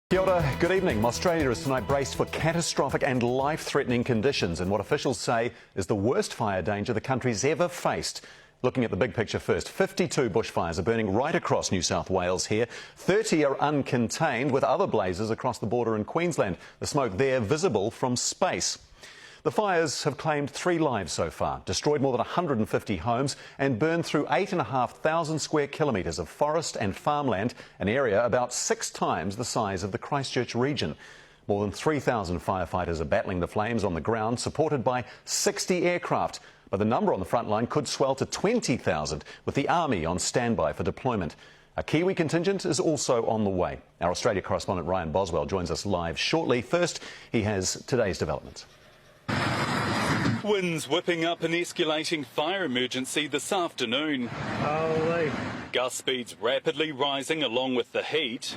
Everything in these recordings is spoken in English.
Kia ora, good evening. Australia is tonight braced for catastrophic and life-threatening conditions in what officials say is the worst fire danger the country's ever faced. Looking at the big picture first, 52 bushfires are burning right across New South Wales here. 30 are uncontained, with other blazes across the border in Queensland. The smoke there visible from space. The fires have claimed 3 lives so far, destroyed more than 150 homes and burned through 8,500 square kilometres of forest and farmland, an area about 6 times the size of the Christchurch region. More than 3,000 firefighters are battling the flames on the ground, supported by 60 aircraft. But the number on the front line could swell to 20,000, with the Army on standby for deployment. A Kiwi contingent is also on the way. Our Australia correspondent Ryan Boswell joins us live shortly. First, he has today's developments. Winds whipping up an escalating fire emergency this afternoon. Holy. Gust speeds rapidly rising along with the heat.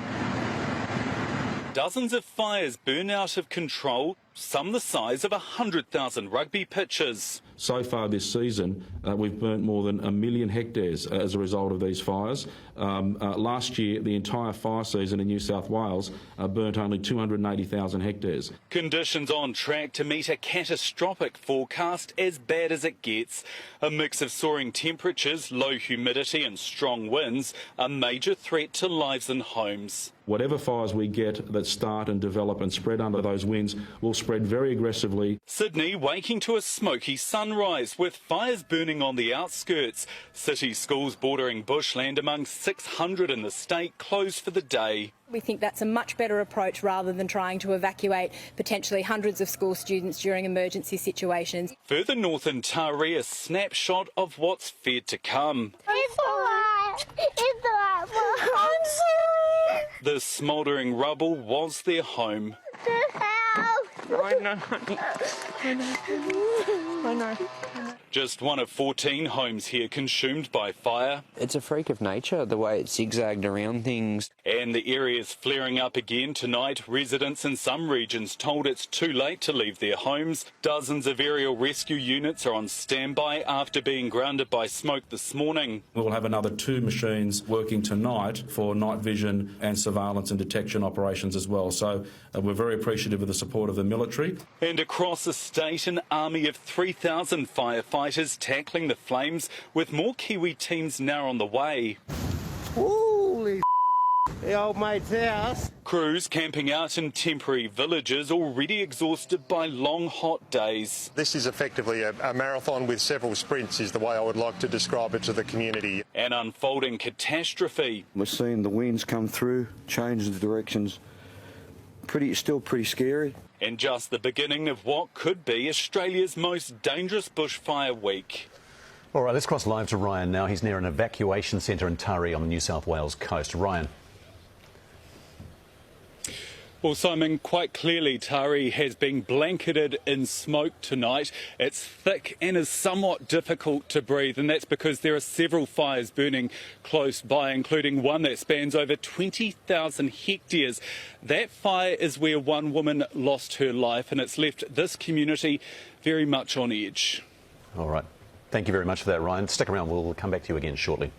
Dozens of fires burn out of control, some the size of 100,000 rugby pitches. So far this season, we've burnt more than 1 million hectares as a result of these fires. Last year, the entire fire season in New South Wales burnt only 280,000 hectares. Conditions on track to meet a catastrophic forecast, as bad as it gets. A mix of soaring temperatures, low humidity and strong winds, a major threat to lives and homes. Whatever fires we get that start and develop and spread under those winds will spread very aggressively. Sydney waking to a smoky sunrise with fires burning on the outskirts. City schools bordering bushland among 600 in the state closed for the day. We think that's a much better approach rather than trying to evacuate potentially hundreds of school students during emergency situations. Further north in Taree, a snapshot of what's feared to come. It's alright. It's alright. I'm sorry. The smouldering rubble was their home. I know. Just one of 14 homes here consumed by fire. It's a freak of nature, the way it zigzagged around things. And the area's flaring up again tonight. Residents in some regions told it's too late to leave their homes. Dozens of aerial rescue units are on standby after being grounded by smoke this morning. We'll have another 2 machines working tonight for night vision and surveillance and detection operations as well. So we're very appreciative of the support of the military. And across the state, an army of 3,000 firefighters tackling the flames, with more Kiwi teams now on the way. Holy the old mate's house. Crews camping out in temporary villages, already exhausted by long, hot days. This is effectively a marathon with several sprints, is the way I would like to describe it to the community. An unfolding catastrophe. We're seeing the winds come through, change the directions. Still pretty scary. And just the beginning of what could be Australia's most dangerous bushfire week. All right, let's cross live to Ryan now. He's near an evacuation centre in Taree on the New South Wales coast. Ryan. Well, Simon, quite clearly Taree has been blanketed in smoke tonight. It's thick and is somewhat difficult to breathe, and that's because there are several fires burning close by, including one that spans over 20,000 hectares. That fire is where one woman lost her life, and it's left this community very much on edge. All right. Thank you very much for that, Ryan. Stick around. We'll come back to you again shortly.